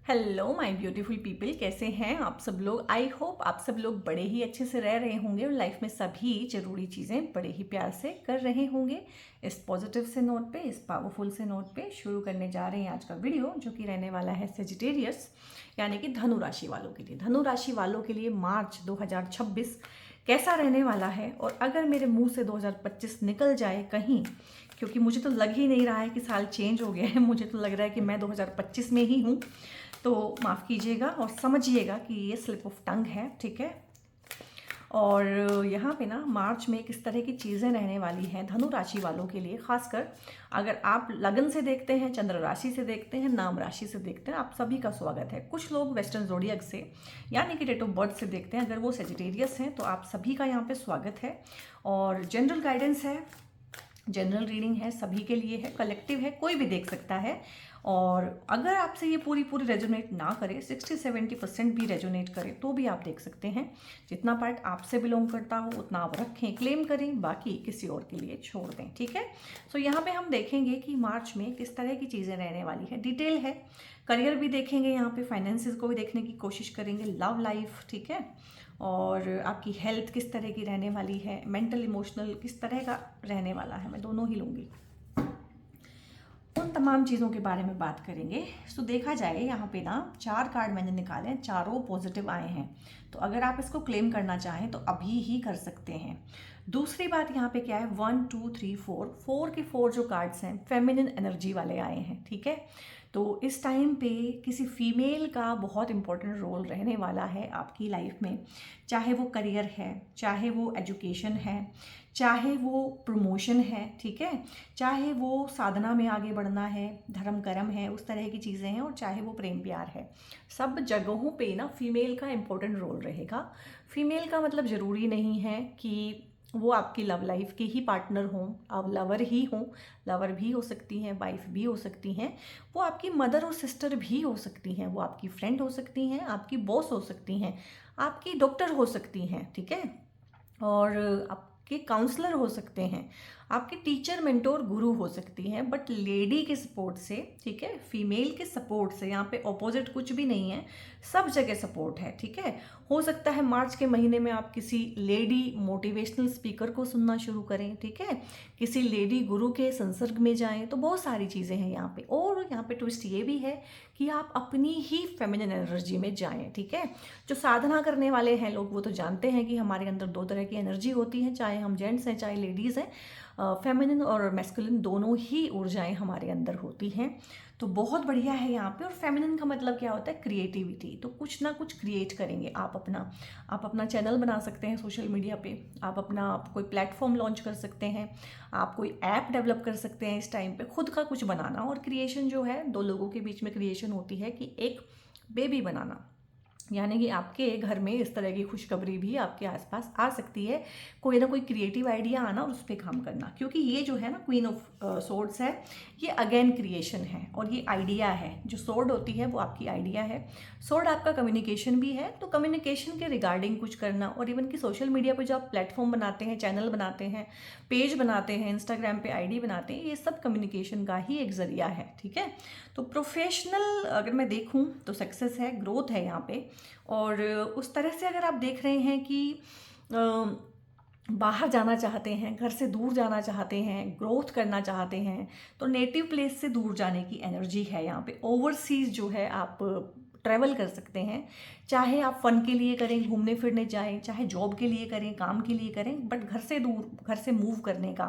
Hello my beautiful people, कैसे हैं आप सब लोग। आई होप आप सब लोग बड़े ही अच्छे से रह रहे होंगे और लाइफ में सभी जरूरी चीज़ें बड़े ही प्यार से कर रहे होंगे। इस पॉजिटिव से नोट पे, इस पावरफुल से नोट पे शुरू करने जा रहे हैं आज का वीडियो, जो कि रहने वाला है सेजिटेरियस यानी कि धनु राशि वालों के लिए। धनु राशि वालों के लिए मार्च 2026 कैसा रहने वाला है। और अगर मेरे मुंह से 2025 निकल जाए कहीं, क्योंकि मुझे तो लग ही नहीं रहा है कि साल चेंज हो गया है, मुझे तो लग रहा है कि मैं 2025 में ही हूँ, तो माफ़ कीजिएगा और समझिएगा कि ये स्लिप ऑफ टंग है, ठीक है। और यहाँ पे ना मार्च में किस तरह की चीज़ें रहने वाली हैं धनु राशि वालों के लिए, खासकर अगर आप लगन से देखते हैं, चंद्र राशि से देखते हैं, नाम राशि से देखते हैं, आप सभी का स्वागत है। कुछ लोग वेस्टर्न ज़ोडिएक से यानी कि डेट ऑफ बर्थ से देखते हैं, अगर वो सेजिटेरियस हैं तो आप सभी का यहाँ पे स्वागत है। और जनरल गाइडेंस है, जनरल रीडिंग है, सभी के लिए है, कलेक्टिव है, कोई भी देख सकता है। और अगर आपसे ये पूरी रेजोनेट ना करे, 60-70% भी रेजोनेट करे तो भी आप देख सकते हैं। जितना पार्ट आपसे बिलोंग करता हो उतना आप रखें, क्लेम करें, बाकी किसी और के लिए छोड़ दें, ठीक है। सो यहाँ पे हम देखेंगे कि मार्च में किस तरह की चीज़ें रहने वाली है, डिटेल है। करियर भी देखेंगे, यहाँ पे फाइनेंसिस को भी देखने की कोशिश करेंगे, लव लाइफ, ठीक है। और आपकी हेल्थ किस तरह की रहने वाली है, मेंटल इमोशनल किस तरह का रहने वाला है, मैं दोनों ही लूँगी। उन तमाम चीज़ों के बारे में बात करेंगे। सो देखा जाए यहाँ पे ना 4 कार्ड मैंने निकाले हैं, चारों पॉजिटिव आए हैं, तो अगर आप इसको क्लेम करना चाहें तो अभी ही कर सकते हैं। दूसरी बात यहाँ पे क्या है, 1 2 3 4 के 4 जो कार्ड्स हैं फेमिनिन एनर्जी वाले आए हैं, ठीक है। तो इस टाइम पे किसी फीमेल का बहुत इंपॉर्टेंट रोल रहने वाला है आपकी लाइफ में, चाहे वो करियर है, चाहे वो एजुकेशन है, चाहे वो प्रमोशन है, ठीक है, चाहे वो साधना में आगे बढ़ना है, धर्म कर्म है, उस तरह की चीज़ें हैं, और चाहे वो प्रेम प्यार है। सब जगहों पे ना फीमेल का इंपॉर्टेंट रोल रहेगा। फीमेल का मतलब ज़रूरी नहीं है कि वो आपकी लव लाइफ के ही पार्टनर हों, अब लवर ही हों, लवर भी हो सकती हैं, वाइफ भी हो सकती हैं, वो आपकी मदर और सिस्टर भी हो सकती हैं, वो आपकी फ्रेंड हो सकती हैं, आपकी बॉस हो सकती हैं, आपकी डॉक्टर हो सकती हैं, ठीक है, और आपके काउंसलर हो सकते हैं, आपके टीचर मेंटोर गुरु हो सकती हैं। बट लेडी के सपोर्ट से, ठीक है, फीमेल के सपोर्ट से, यहाँ पे ऑपोजिट कुछ भी नहीं है, सब जगह सपोर्ट है, ठीक है। हो सकता है मार्च के महीने में आप किसी लेडी मोटिवेशनल स्पीकर को सुनना शुरू करें, ठीक है, किसी लेडी गुरु के संसर्ग में जाएं, तो बहुत सारी चीज़ें हैं यहाँ पे। और यहाँ पे ट्विस्ट ये भी है कि आप अपनी ही फेमिनिन एनर्जी में जाएं, ठीक है। जो साधना करने वाले हैं लोग वो तो जानते हैं कि हमारे अंदर 2 तरह की एनर्जी होती है, चाहे हम जेंट्स हैं चाहे लेडीज़ हैं, फेमिनिन और मैस्कुलिन दोनों ही ऊर्जाएं हमारे अंदर होती हैं। तो बहुत बढ़िया है यहाँ पे। और फेमिनिन का मतलब क्या होता है, क्रिएटिविटी, तो कुछ ना कुछ क्रिएट करेंगे आप अपना चैनल बना सकते हैं सोशल मीडिया पे, आप अपना कोई प्लेटफॉर्म लॉन्च कर सकते हैं, आप कोई ऐप डेवलप कर सकते हैं इस टाइम पे, खुद का कुछ बनाना। और क्रिएशन जो है, 2 लोगों के बीच में क्रिएशन होती है कि एक बेबी बनाना, यानी कि आपके घर में इस तरह की खुशखबरी भी आपके आसपास आ सकती है, कोई ना कोई क्रिएटिव आइडिया आना और उस पर काम करना। क्योंकि ये जो है ना क्वीन ऑफ सोर्ड्स है, ये अगेन क्रिएशन है और ये आइडिया है। जो सोर्ड होती है वो आपकी आइडिया है, सोर्ड आपका कम्युनिकेशन भी है, तो कम्युनिकेशन के रिगार्डिंग कुछ करना। और इवन कि सोशल मीडिया पर जो आप प्लेटफॉर्म बनाते हैं, चैनल बनाते हैं, पेज बनाते हैं, इंस्टाग्राम पे आईडी बनाते हैं, ये सब कम्युनिकेशन का ही एक जरिया है, ठीक है। तो प्रोफेशनल अगर मैं देखूं तो सक्सेस है, ग्रोथ है यहाँ पे। और उस तरह से अगर आप देख रहे हैं कि बाहर जाना चाहते हैं, घर से दूर जाना चाहते हैं, ग्रोथ करना चाहते हैं, तो नेटिव प्लेस से दूर जाने की एनर्जी है यहाँ पे। ओवरसीज जो है आप ट्रैवल कर सकते हैं, चाहे आप फन के लिए करें, घूमने फिरने जाएं, चाहे जॉब के लिए करें, काम के लिए करें, बट घर से दूर, घर से मूव करने का।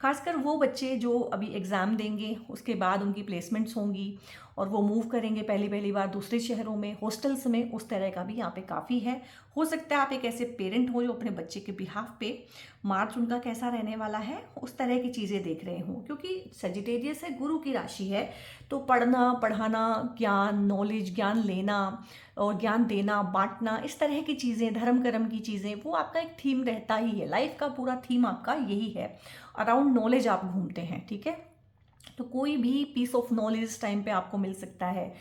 खासकर वो बच्चे जो अभी एग्ज़ाम देंगे, उसके बाद उनकी प्लेसमेंट्स होंगी और वो मूव करेंगे पहली बार दूसरे शहरों में, हॉस्टल्स में, उस तरह का भी यहाँ पे काफ़ी है। हो सकता है आप एक ऐसे पेरेंट हो जो अपने बच्चे के बिहाफ पे मार्च उनका कैसा रहने वाला है उस तरह की चीज़ें देख रहे हों। क्योंकि सेजिटेरियस है, गुरु की राशि है, तो पढ़ना, पढ़ाना, ज्ञान, नॉलेज, ज्ञान लेना और ज्ञान देना, बांटना, इस तरह की चीज़ें, धर्म कर्म की चीज़ें, वो आपका एक थीम रहता ही है। लाइफ का पूरा थीम आपका यही है, अराउंड नॉलेज आप घूमते हैं, ठीक है। तो कोई भी पीस ऑफ नॉलेज इस टाइम पे आपको मिल सकता है।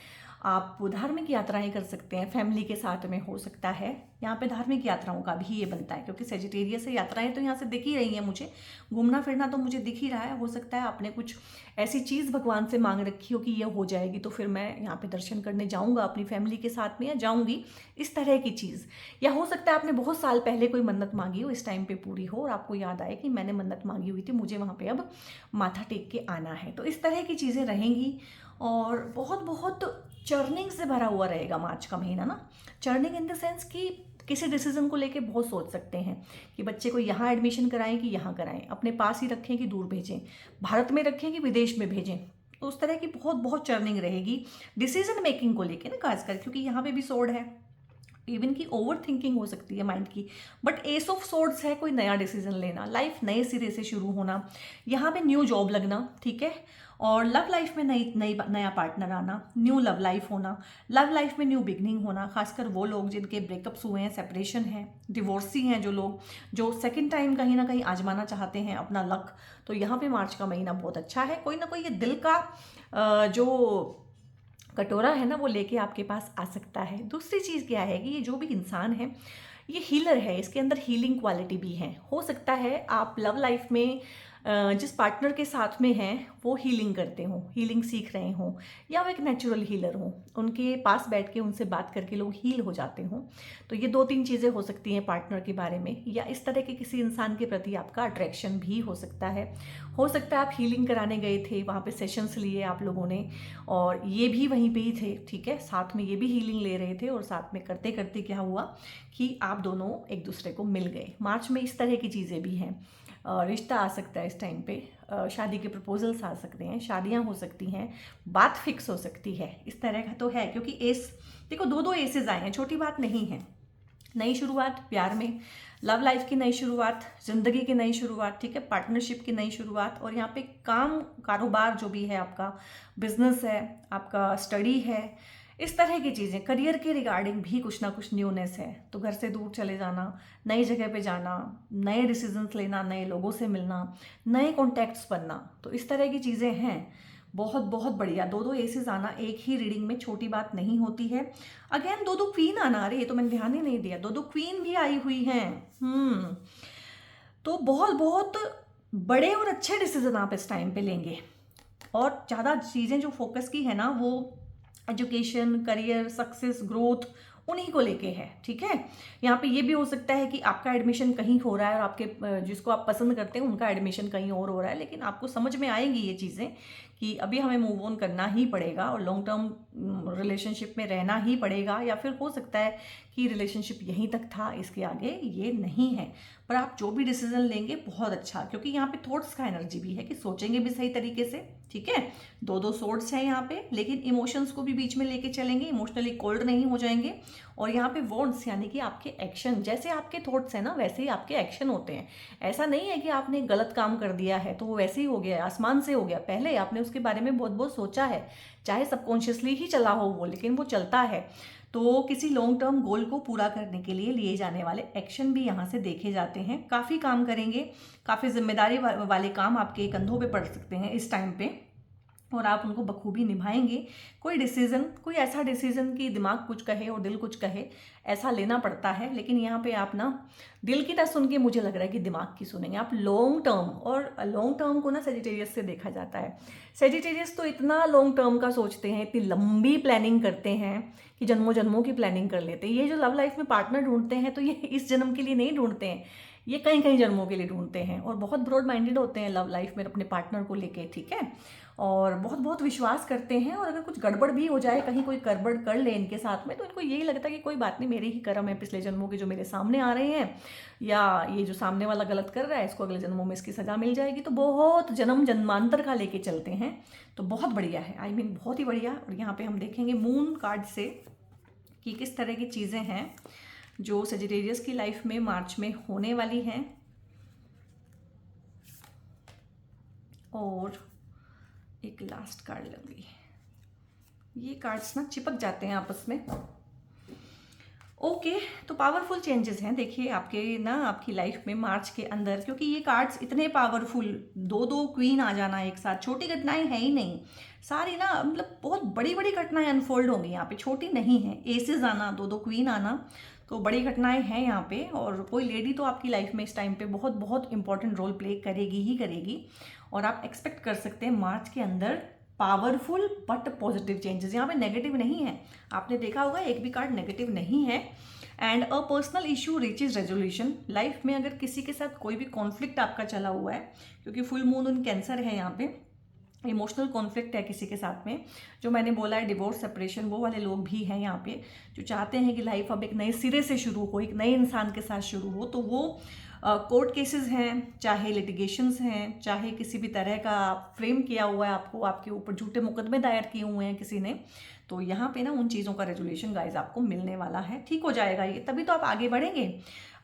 आप धार्मिक यात्राएं कर सकते हैं, फैमिली के साथ में हो सकता है। यहाँ पे धार्मिक यात्राओं का भी ये बनता है, क्योंकि सेजिटेरियस से यात्राएं तो यहाँ से दिख ही रही हैं मुझे, घूमना फिरना तो मुझे दिख ही रहा है। हो सकता है आपने कुछ ऐसी चीज़ भगवान से मांग रखी हो कि ये हो जाएगी तो फिर मैं यहाँ पे दर्शन करने जाऊँगा अपनी फैमिली के साथ में, या जाऊँगी, इस तरह की चीज़। या हो सकता है आपने बहुत साल पहले कोई मन्नत मांगी हो, इस टाइम पे पूरी हो और आपको याद आए कि मैंने मन्नत मांगी हुई थी, मुझे वहाँ पे अब माथा टेक के आना है। तो इस तरह की चीज़ें रहेंगी और बहुत बहुत चर्निंग से भरा हुआ रहेगा मार्च का महीना ना। चर्निंग इन द सेंस कि किसी डिसीजन को लेके बहुत सोच सकते हैं कि बच्चे को यहाँ एडमिशन कराएं कि यहाँ कराएं, अपने पास ही रखें कि दूर भेजें, भारत में रखें कि विदेश में भेजें। तो उस तरह की बहुत बहुत चर्निंग रहेगी डिसीजन मेकिंग को लेके ना खासकर, क्योंकि यहाँ पे भी सोर्ड है, इवन की ओवर थिंकिंग हो सकती है माइंड की। बट एस ऑफ सोर्ड्स है कोई नया डिसीजन लेना, लाइफ नए सिरे से शुरू होना, यहाँ पे न्यू जॉब लगना, ठीक है। और लव लाइफ में नया पार्टनर आना, न्यू लव लाइफ होना, लव लाइफ में न्यू बिगनिंग होना। खासकर वो लोग जिनके ब्रेकअप्स हुए हैं, सेपरेशन है, डिवोर्सी हैं, जो लोग जो सेकंड टाइम कहीं ना कहीं आजमाना चाहते हैं अपना लक, तो यहाँ पे मार्च का महीना बहुत अच्छा है। कोई ना कोई ये दिल का जो कटोरा है ना वो लेके आपके पास आ सकता है। दूसरी चीज़ क्या है कि ये जो भी इंसान है ये हीलर है, इसके अंदर हीलिंग क्वालिटी भी है। हो सकता है आप लव लाइफ में जिस पार्टनर के साथ में हैं वो हीलिंग करते हों, हीलिंग सीख रहे हों, या वो एक नेचुरल हीलर हों, उनके पास बैठ के उनसे बात करके लोग हील हो जाते हों। तो ये 2-3 चीज़ें हो सकती हैं पार्टनर के बारे में, या इस तरह के किसी इंसान के प्रति आपका अट्रैक्शन भी हो सकता है। हो सकता है आप हीलिंग कराने गए थे, वहाँ पे सेशंस लिए आप लोगों ने और ये भी वहीं पे ही थे, ठीक है, साथ में ये भी हीलिंग ले रहे थे और साथ में करते करते क्या हुआ कि आप दोनों एक दूसरे को मिल गए। मार्च में इस तरह की चीज़ें भी हैं। रिश्ता आ सकता है इस टाइम पे, शादी के प्रपोजल्स आ सकते हैं, शादियां हो सकती हैं, बात फिक्स हो सकती है, इस तरह का तो है। क्योंकि एस देखो, 2-2 एसेस आए हैं, छोटी बात नहीं है। नई शुरुआत प्यार में, लव लाइफ की नई शुरुआत, जिंदगी की नई शुरुआत, ठीक है, पार्टनरशिप की नई शुरुआत, और यहाँ पे काम कारोबार जो भी है आपका, बिजनेस है, आपका स्टडी है, इस तरह की चीज़ें, करियर के रिगार्डिंग भी कुछ ना कुछ न्यूनेस है। तो घर से दूर चले जाना, नई जगह पे जाना, नए डिसीजंस लेना, नए लोगों से मिलना, नए कॉन्टैक्ट्स बनना, तो इस तरह की चीज़ें हैं। बहुत बहुत बढ़िया। 2-2 एसेस आना एक ही रीडिंग में छोटी बात नहीं होती है। अगेन 2-2 क्वीन आना, अरे ये तो मैंने ध्यान ही नहीं दिया, 2-2 क्वीन भी आई हुई हैं। तो बहुत बहुत बड़े और अच्छे डिसीजन आप इस टाइम पे लेंगे, और ज़्यादा चीज़ें जो फोकस की है ना वो एजुकेशन, करियर, सक्सेस, ग्रोथ, उन्हीं को लेके है, ठीक है। यहाँ पे ये भी हो सकता है कि आपका एडमिशन कहीं हो रहा है और आपके जिसको आप पसंद करते हैं उनका एडमिशन कहीं और हो रहा है, लेकिन आपको समझ में आएंगी ये चीज़ें कि अभी हमें मूव ऑन करना ही पड़ेगा और लॉन्ग टर्म रिलेशनशिप में रहना ही पड़ेगा, या फिर हो सकता है कि रिलेशनशिप यहीं तक था, इसके आगे ये नहीं है। पर आप जो भी डिसीजन लेंगे बहुत अच्छा, क्योंकि यहाँ पे थॉट्स का एनर्जी भी है कि सोचेंगे भी सही तरीके से, ठीक है। 2-2 सोर्ड्स हैं यहाँ पे, लेकिन इमोशंस को भी बीच में लेके चलेंगे, इमोशनली कोल्ड नहीं हो जाएंगे। और यहाँ पे वॉन्ट्स यानी कि आपके एक्शन, जैसे आपके थॉट्स हैं ना वैसे ही आपके एक्शन होते हैं। ऐसा नहीं है कि आपने गलत काम कर दिया है तो वो वैसे ही हो गया, आसमान से हो गया, पहले आपने उसके बारे में बहुत बहुत सोचा है, चाहे सबकॉन्शियसली ही चला हो वो, लेकिन वो चलता है। तो किसी लॉन्ग टर्म गोल को पूरा करने के लिए लिए जाने वाले एक्शन भी यहाँ से देखे जाते हैं। काफ़ी काम करेंगे, काफ़ी जिम्मेदारी वाले काम आपके कंधों पे पड़ सकते हैं इस टाइम पे, और आप उनको बखूबी निभाएंगे। कोई डिसीजन, कोई ऐसा डिसीजन कि दिमाग कुछ कहे और दिल कुछ कहे, ऐसा लेना पड़ता है। लेकिन यहाँ पे आप ना दिल की ना सुन के, मुझे लग रहा है कि दिमाग की सुनेंगे आप लॉन्ग टर्म। और लॉन्ग टर्म को ना सेजिटेरियस से देखा जाता है। सेजिटेरियस तो इतना लॉन्ग टर्म का सोचते हैं, इतनी लंबी प्लानिंग करते हैं कि जन्मों जन्मों की प्लानिंग कर लेते हैं। ये जो लव लाइफ में पार्टनर ढूंढते हैं तो ये इस जन्म के लिए नहीं ढूंढते हैं, ये कई कई जन्मों के लिए ढूंढते हैं, और बहुत ब्रॉड माइंडेड होते हैं लव लाइफ में अपने पार्टनर को लेके, ठीक है। और बहुत बहुत विश्वास करते हैं, और अगर कुछ गड़बड़ भी हो जाए, कहीं कोई गड़बड़ कर ले इनके साथ में, तो इनको यही लगता है कि कोई बात नहीं, मेरे ही कर्म है पिछले जन्मों के जो मेरे सामने आ रहे हैं, या ये जो सामने वाला गलत कर रहा है इसको अगले जन्मों में इसकी सजा मिल जाएगी। तो बहुत जन्म जन्मांतर का लेके चलते हैं। तो बहुत बढ़िया है, आई मीन बहुत ही बढ़िया। और यहाँ पे हम देखेंगे मून कार्ड से कि किस तरह की चीज़ें हैं जो सेजिटेरियस की लाइफ में मार्च में होने वाली हैं। और एक लास्ट कार्ड लूंगी। ये कार्ड्स ना चिपक जाते हैं आपस में, ओके, तो पावरफुल चेंजेस हैं देखिए आपके ना, आपकी लाइफ में मार्च के अंदर, क्योंकि ये कार्ड्स इतने पावरफुल, दो दो क्वीन आ जाना एक साथ, छोटी घटनाएं है ही नहीं सारी ना, मतलब बहुत बड़ी बड़ी घटनाएं अनफोल्ड होंगी यहाँ पे, छोटी नहीं है। एसेस आना, दो दो क्वीन आना, तो बड़ी घटनाएं हैं यहाँ पे। और कोई लेडी तो आपकी लाइफ में इस टाइम पे बहुत बहुत इंपॉर्टेंट रोल प्ले करेगी ही करेगी। और आप एक्सपेक्ट कर सकते हैं मार्च के अंदर पावरफुल बट पॉजिटिव चेंजेस। यहाँ पे नेगेटिव नहीं है, आपने देखा होगा एक भी कार्ड नेगेटिव नहीं है। And a personal issue reaches resolution. Life में अगर किसी के साथ कोई भी कॉन्फ्लिक्ट आपका चला हुआ है, क्योंकि फुल मून उन कैंसर है यहाँ पे, इमोशनल कॉन्फ्लिक्ट है किसी के साथ में, जो मैंने बोला है डिवोर्स सेपरेशन, वो वाले लोग भी हैं यहाँ पे, जो चाहते हैं कि लाइफ अब एक नए सिरे से शुरू हो, एक नए इंसान के साथ शुरू हो। तो वो कोर्ट केसेस हैं, चाहे लिटिगेशंस हैं, चाहे किसी भी तरह का फ्रेम किया हुआ है आपको, आपके ऊपर झूठे मुकदमे दायर किए हुए हैं किसी ने, तो यहाँ पे ना उन चीज़ों का रेजोल्यूशन गाइज आपको मिलने वाला है। ठीक हो जाएगा ये, तभी तो आप आगे बढ़ेंगे।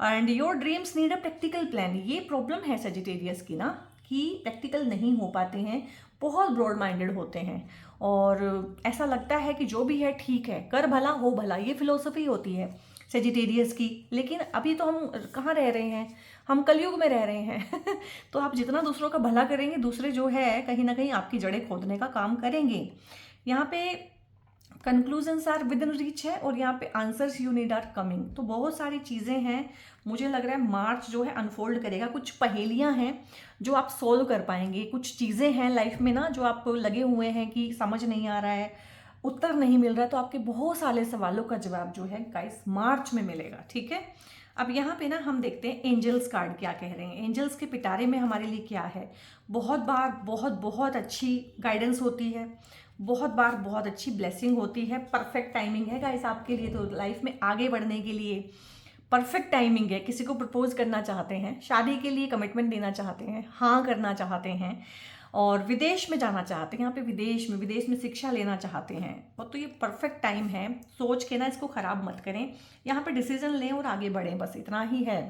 And your dreams need a practical plan. ये प्रॉब्लम है सेजिटेरियस की ना, कि प्रैक्टिकल नहीं हो पाते हैं, बहुत ब्रॉड माइंडेड होते हैं, और ऐसा लगता है कि जो भी है ठीक है, कर भला हो भला, ये फिलोसफी होती है सेजिटेरियस की। लेकिन अभी तो हम कहाँ रह रहे हैं, हम कलयुग में रह रहे हैं तो आप जितना दूसरों का भला करेंगे, दूसरे जो है कहीं ना कहीं आपकी जड़ें खोदने का काम करेंगे। यहाँ पे conclusions are within reach है, और यहाँ पे answers you need are coming. तो बहुत सारी चीज़ें हैं, मुझे लग रहा है मार्च जो है अनफोल्ड करेगा। कुछ पहेलियाँ हैं जो आप सोल्व कर पाएंगे, कुछ चीज़ें हैं लाइफ में ना जो आप लगे हुए हैं कि समझ नहीं आ रहा है, उत्तर नहीं मिल रहा है, तो आपके बहुत सारे सवालों का जवाब जो है गाइस मार्च में मिलेगा। ठीक है, अब यहाँ पे ना हम देखते हैं एंजल्स कार्ड क्या कह रहे हैं। एंजल्स के पिटारे में हमारे लिए क्या है, बहुत बार बहुत बहुत अच्छी गाइडेंस होती है, बहुत बार बहुत अच्छी ब्लेसिंग होती है, परफेक्ट टाइमिंग है गाइस आपके लिए, तो लाइफ में आगे बढ़ने के लिए परफेक्ट टाइमिंग है। किसी को प्रपोज करना चाहते हैं, शादी के लिए कमिटमेंट देना चाहते हैं, हाँ करना चाहते हैं, और विदेश में जाना चाहते हैं, यहाँ पे विदेश में शिक्षा लेना चाहते हैं, और तो ये परफेक्ट टाइम है। सोच के ना इसको खराब मत करें, यहाँ पे डिसीजन लें और आगे बढ़ें, बस इतना ही है।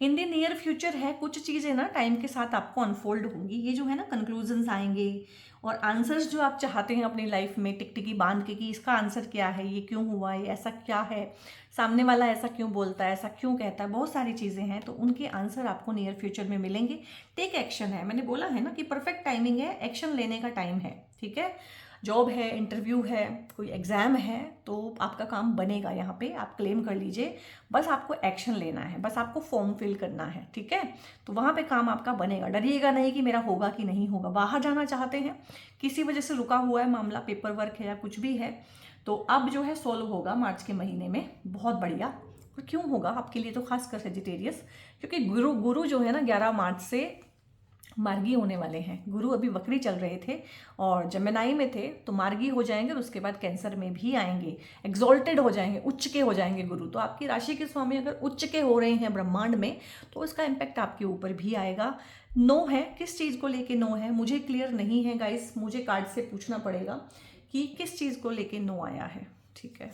इन द नियर फ्यूचर है, कुछ चीज़ें ना टाइम के साथ आपको अनफोल्ड होंगी। ये जो है ना कंक्लूजन्स आएंगे, और आंसर्स जो आप चाहते हैं अपनी लाइफ में टिकटिकी बांध के कि इसका आंसर क्या है, ये क्यों हुआ, ये ऐसा क्या है, सामने वाला ऐसा क्यों बोलता है, ऐसा क्यों कहता है, बहुत सारी चीज़ें हैं, तो उनके आंसर आपको नियर फ्यूचर में मिलेंगे। टेक एक्शन है, मैंने बोला है ना कि परफेक्ट टाइमिंग है, एक्शन लेने का टाइम है। ठीक है, जॉब है, इंटरव्यू है, कोई एग्ज़ाम है, तो आपका काम बनेगा, यहाँ पे आप क्लेम कर लीजिए। बस आपको एक्शन लेना है, बस आपको फॉर्म फिल करना है। ठीक है, तो वहाँ पे काम आपका बनेगा। डरिएगा नहीं कि मेरा होगा कि नहीं होगा। बाहर जाना चाहते हैं, किसी वजह से रुका हुआ है मामला, पेपर वर्क है या कुछ भी है, तो अब जो है सॉल्व होगा मार्च के महीने में, बहुत बढ़िया। और क्यों होगा आपके लिए, तो खासकर सेजिटेरियस, क्योंकि गुरु जो है ना 11 मार्च से मार्गी होने वाले हैं। गुरु अभी वक्री चल रहे थे और जमेनाई में थे, तो मार्गी हो जाएंगे, और उसके बाद कैंसर में भी आएंगे, एक्सॉल्टेड हो जाएंगे, उच्च के हो जाएंगे गुरु। तो आपकी राशि के स्वामी अगर उच्च के हो रहे हैं ब्रह्मांड में, तो इसका इम्पैक्ट आपके ऊपर भी आएगा। नो है, किस चीज़ को लेके नो है मुझे क्लियर नहीं है गाइस, मुझे कार्ड से पूछना पड़ेगा कि किस चीज़ को लेके नो आया है। ठीक है,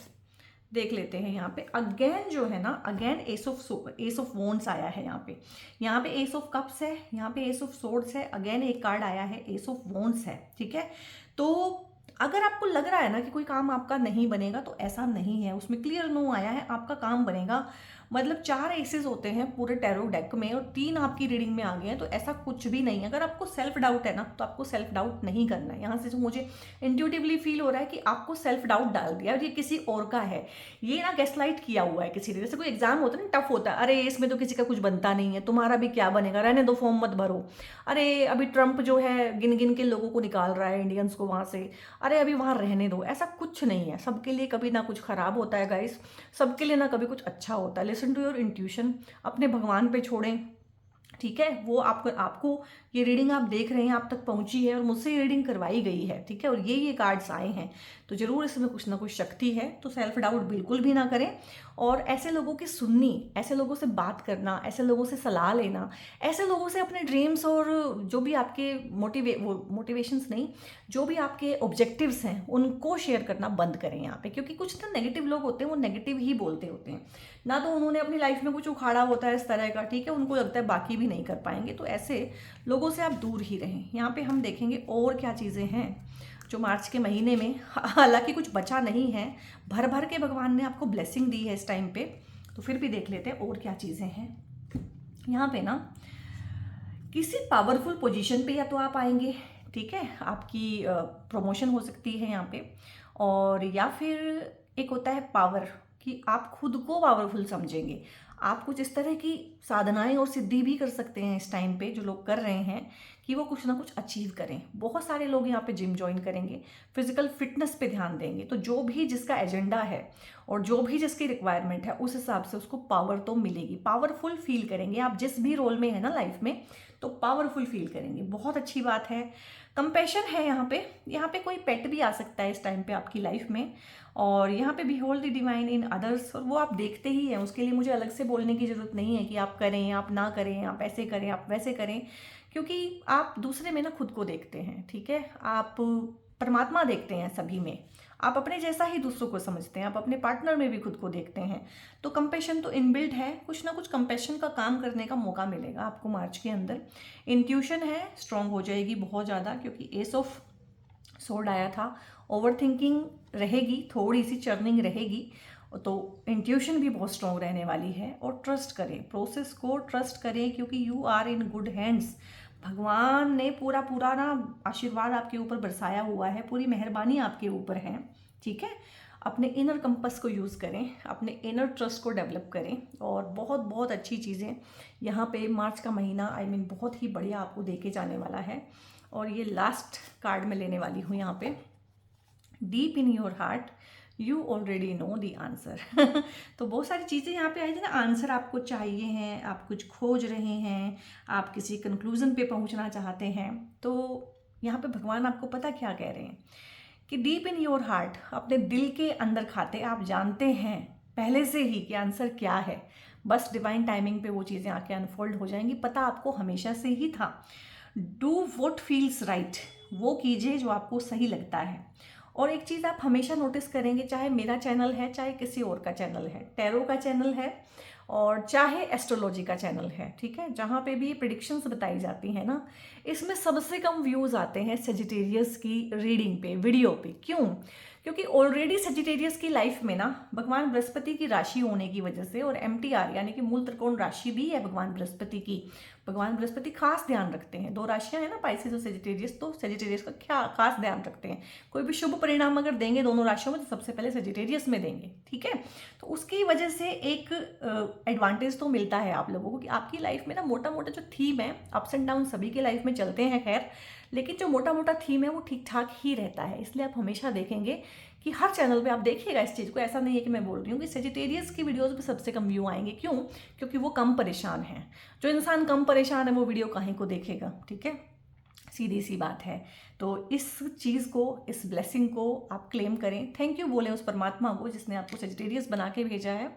देख लेते हैं। यहाँ पे अगेन जो है ना, अगेन एस ऑफ वॉन्ड्स आया है यहाँ पे एस ऑफ कप्स है, यहाँ पे एस ऑफ सोर्ड्स है, अगेन एक कार्ड आया है एस ऑफ वॉन्ड्स है। ठीक है, तो अगर आपको लग रहा है ना कि कोई काम आपका नहीं बनेगा, तो ऐसा नहीं है, उसमें क्लियर नो आया है, आपका काम बनेगा। मतलब 4 एसेस होते हैं पूरे टैरो डेक में, और 3 आपकी रीडिंग में आ गए हैं, तो ऐसा कुछ भी नहीं है। अगर आपको सेल्फ डाउट है ना, तो आपको सेल्फ डाउट नहीं करना है। यहाँ से जो मुझे इंट्यूटिवली फील हो रहा है कि आपको सेल्फ डाउट डाल दिया, और ये किसी और का है, ये ना गैसलाइट किया हुआ है किसी ने। जैसे कोई एग्जाम होता है ना, टफ होता है, अरे इसमें तो किसी का कुछ बनता नहीं है, तुम्हारा भी क्या बनेगा, रहने दो, फॉर्म मत भरो। अरे अभी ट्रंप जो है गिन गिन के लोगों को निकाल रहा है, इंडियंस को वहाँ से, अरे अभी वहाँ रहने दो। ऐसा कुछ नहीं है, सबके लिए कभी ना कुछ खराब होता है गाइस, सबके लिए ना कभी कुछ अच्छा होता है। लिसन टू योर इंट्यूशन, अपने भगवान पे छोड़ें। ठीक है, वो आपको ये रीडिंग आप देख रहे हैं, आप तक पहुंची है, और मुझसे ये रीडिंग करवाई गई है। ठीक है, और ये कार्ड्स आए हैं, तो जरूर इसमें कुछ ना कुछ शक्ति है। तो सेल्फ डाउट बिल्कुल भी ना करें, और ऐसे लोगों की सुननी, ऐसे लोगों से बात करना, ऐसे लोगों से सलाह लेना, ऐसे लोगों से अपने ड्रीम्स और जो भी आपके मोटिवेशंस नहीं, जो भी आपके ऑब्जेक्टिव्स हैं, उनको शेयर करना बंद करें यहाँ पे। क्योंकि कुछ ना नेगेटिव लोग होते हैं, वो नेगेटिव ही बोलते होते हैं ना, तो उन्होंने अपनी लाइफ में कुछ उखाड़ा होता है इस तरह का। ठीक है, उनको लगता है बाकी भी नहीं कर पाएंगे, तो ऐसे लोगों से आप दूर ही रहें। यहाँ पे हम देखेंगे और क्या चीज़ें हैं। जो मार्च के महीने में, हालांकि कुछ बचा नहीं है, भर भर के भगवान ने आपको ब्लेसिंग दी है इस टाइम पे, तो फिर भी देख लेते हैं और क्या चीज़ें हैं यहाँ पे ना। किसी पावरफुल पोजीशन पे या तो आप आएंगे, ठीक है, आपकी प्रमोशन हो सकती है यहाँ पे, और या फिर एक होता है पावर, कि आप खुद को पावरफुल समझेंगे। आप कुछ इस तरह की साधनाएं और सिद्धि भी कर सकते हैं इस टाइम पे, जो लोग कर रहे हैं, कि वो कुछ ना कुछ अचीव करें। बहुत सारे लोग यहाँ पे जिम ज्वाइन करेंगे, फिजिकल फिटनेस पे ध्यान देंगे। तो जो भी जिसका एजेंडा है और जो भी जिसकी रिक्वायरमेंट है, उस हिसाब से उसको पावर तो मिलेगी, पावरफुल फील करेंगे। आप जिस भी रोल में है ना लाइफ में, तो पावरफुल फील करेंगे, बहुत अच्छी बात है। कंपैशन है यहाँ पे कोई पेट भी आ सकता है इस टाइम पे आपकी लाइफ में। और यहाँ पे behold the divine in others, और वो आप देखते ही हैं, उसके लिए मुझे अलग से बोलने की ज़रूरत नहीं है कि आप करें, आप ना करें, आप ऐसे करें, आप वैसे करें, क्योंकि आप दूसरे में ना खुद को देखते हैं, ठीक है। आप परमात्मा देखते हैं सभी में, आप अपने जैसा ही दूसरों को समझते हैं, आप अपने पार्टनर में भी खुद को देखते हैं। तो कंपैशन तो इनबिल्ट है, कुछ ना कुछ कंपैशन का काम करने का मौका मिलेगा आपको मार्च के अंदर। इंट्यूशन है, स्ट्रांग हो जाएगी बहुत ज़्यादा, क्योंकि एस ऑफ सोर्ड आया था। ओवर थिंकिंग रहेगी, थोड़ी सी चर्निंग रहेगी, तो इंट्यूशन भी बहुत स्ट्रॉन्ग रहने वाली है। और ट्रस्ट करें, प्रोसेस को ट्रस्ट करें, क्योंकि you are in good hands. भगवान ने पूरा पूरा ना आशीर्वाद आपके ऊपर बरसाया हुआ है, पूरी मेहरबानी आपके ऊपर है, ठीक है। अपने इनर कंपस को यूज़ करें, अपने इनर ट्रस्ट को डेवलप करें, और बहुत बहुत अच्छी चीज़ें यहाँ पे मार्च का महीना बहुत ही बढ़िया आपको देके जाने वाला है। और ये लास्ट कार्ड में लेने वाली हूँ यहाँ पे, deep in your heart you already know the answer. तो बहुत सारी चीज़ें यहाँ पे आई थी ना, आंसर आपको चाहिए हैं, आप कुछ खोज रहे हैं, आप किसी कंक्लूजन पे पहुँचना चाहते हैं। तो यहाँ पे भगवान आपको पता क्या कह रहे हैं, कि डीप इन योर हार्ट, अपने दिल के अंदर खाते आप जानते हैं पहले से ही कि आंसर क्या है। बस डिवाइन टाइमिंग पे वो चीज़ें आके अनफोल्ड हो जाएंगी, पता आपको हमेशा से ही था। डू वॉट फील्स राइट, वो कीजिए जो आपको सही लगता है। और एक चीज़ आप हमेशा नोटिस करेंगे, चाहे मेरा चैनल है, चाहे किसी और का चैनल है, टैरो का चैनल है, और चाहे एस्ट्रोलॉजी का चैनल है, ठीक है, जहाँ पे भी प्रिडिक्शंस बताई जाती हैं ना, इसमें सबसे कम व्यूज़ आते हैं सेजिटेरियस की रीडिंग पे, वीडियो पे। क्यों? क्योंकि ऑलरेडी सेजिटेरियस की लाइफ में ना भगवान बृहस्पति की राशि होने की वजह से, और MTR यानी कि मूल त्रिकोण राशि भी है भगवान बृहस्पति की। भगवान बृहस्पति खास ध्यान रखते हैं, 2 राशियां हैं ना, पाइसेस और सेजिटेरियस, तो सेजिटेरियस का क्या खास ध्यान रखते हैं। कोई भी शुभ परिणाम अगर देंगे दोनों राशियों में, तो सबसे पहले सेजिटेरियस में देंगे, ठीक है। तो उसकी वजह से एक एडवांटेज तो मिलता है आप लोगों को, कि आपकी लाइफ में ना मोटा मोटा जो थीम है, अप्स एंड डाउन सभी के लाइफ में चलते हैं खैर, लेकिन जो मोटा मोटा थीम है वो ठीक ठाक ही रहता है। इसलिए आप हमेशा देखेंगे कि हर चैनल पे आप देखिएगा इस चीज़ को, ऐसा नहीं है कि मैं बोल रही हूँ कि सेजिटेरियस की वीडियोस पे सबसे कम व्यू आएंगे। क्यों? क्योंकि वो कम परेशान हैं। जो इंसान कम परेशान है वो वीडियो काहे को देखेगा, ठीक है, सीधी सी बात है। तो इस चीज़ को, इस ब्लेसिंग को आप क्लेम करें, थैंक यू बोलें उस परमात्मा को जिसने आपको सेजिटेरियस बना के भेजा है।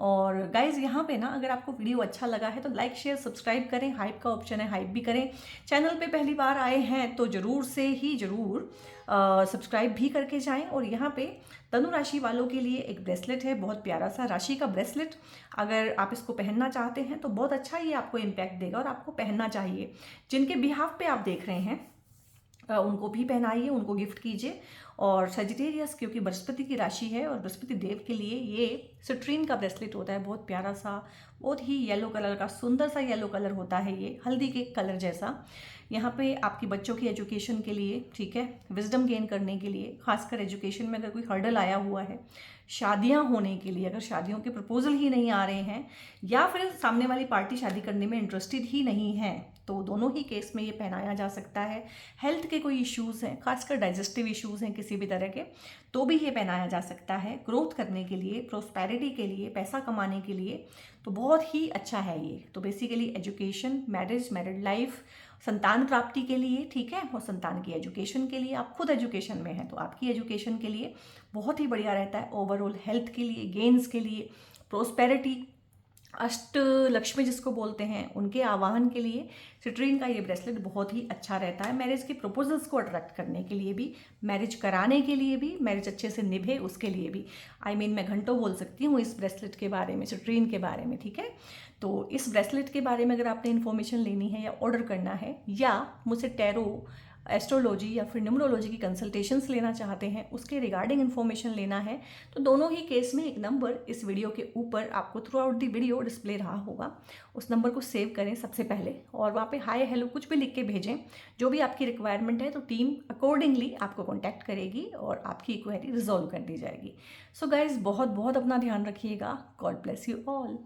और गाइज यहाँ पे ना, अगर आपको वीडियो अच्छा लगा है तो लाइक शेयर सब्सक्राइब करें, हाइप का ऑप्शन है, हाइप भी करें। चैनल पे पहली बार आए हैं तो ज़रूर से ही ज़रूर सब्सक्राइब भी करके जाएं। और यहाँ पे धनु राशि वालों के लिए एक ब्रेसलेट है, बहुत प्यारा सा राशि का ब्रेसलेट। अगर आप इसको पहनना चाहते हैं तो बहुत अच्छा ये आपको इम्पैक्ट देगा और आपको पहनना चाहिए। जिनके बिहाफ पे आप देख रहे हैं उनको भी पहनाइए, उनको गिफ्ट कीजिए। और सेजिटेरियस क्योंकि बृहस्पति की राशि है और बृहस्पति देव के लिए ये सिट्रीन का ब्रेसलेट होता है, बहुत प्यारा सा, बहुत ही येलो कलर का, सुंदर सा येलो कलर होता है ये, हल्दी के कलर जैसा। यहाँ पे आपकी बच्चों की एजुकेशन के लिए, ठीक है, विजडम गेन करने के लिए, खासकर एजुकेशन में अगर कोई हर्डल आया हुआ है, शादियां होने के लिए, अगर शादियों के प्रपोजल ही नहीं आ रहे हैं, या फिर सामने वाली पार्टी शादी करने में इंटरेस्टेड ही नहीं है, तो दोनों ही केस में ये पहनाया जा सकता है। हेल्थ के कोई इश्यूज़ हैं, खासकर डाइजेस्टिव इश्यूज़ हैं किसी भी तरह के, तो भी ये पहनाया जा सकता है। ग्रोथ करने के लिए, प्रोस्पेरिटी के लिए, पैसा कमाने के लिए तो बहुत ही अच्छा है ये। तो basically education, marriage, married life, संतान प्राप्ति के लिए, ठीक है, और संतान की एजुकेशन के लिए, आप खुद एजुकेशन में हैं तो आपकी एजुकेशन के लिए बहुत ही बढ़िया रहता है। ओवरऑल हेल्थ के लिए, गेन्स के लिए, प्रोस्पेरिटी, अष्ट लक्ष्मी जिसको बोलते हैं, उनके आवाहन के लिए सिट्रीन का ये ब्रेसलेट बहुत ही अच्छा रहता है। मैरिज के प्रपोजल्स को अट्रैक्ट करने के लिए भी, मैरिज कराने के लिए भी, मैरिज अच्छे से निभे उसके लिए भी, मैं घंटों बोल सकती हूँ इस ब्रेसलेट के बारे में, सिट्रीन के बारे में, ठीक है। तो इस ब्रेसलेट के बारे में अगर आपने इन्फॉर्मेशन लेनी है या ऑर्डर करना है, या मुझसे टैरो एस्ट्रोलॉजी या फिर न्यूमरोलॉजी की कंसल्टेशंस लेना चाहते हैं, उसके रिगार्डिंग इन्फॉर्मेशन लेना है, तो दोनों ही केस में एक नंबर इस वीडियो के ऊपर आपको through out the video display रहा होगा, उस नंबर को सेव करें सबसे पहले और वहाँ पे हाय हेलो कुछ भी लिख के भेजें, जो भी आपकी रिक्वायरमेंट है, तो टीम अकॉर्डिंगली आपको कॉन्टैक्ट करेगी और आपकी क्वेरी रिजॉल्व कर दी जाएगी। सो गाइज बहुत बहुत अपना ध्यान रखिएगा। God bless you all.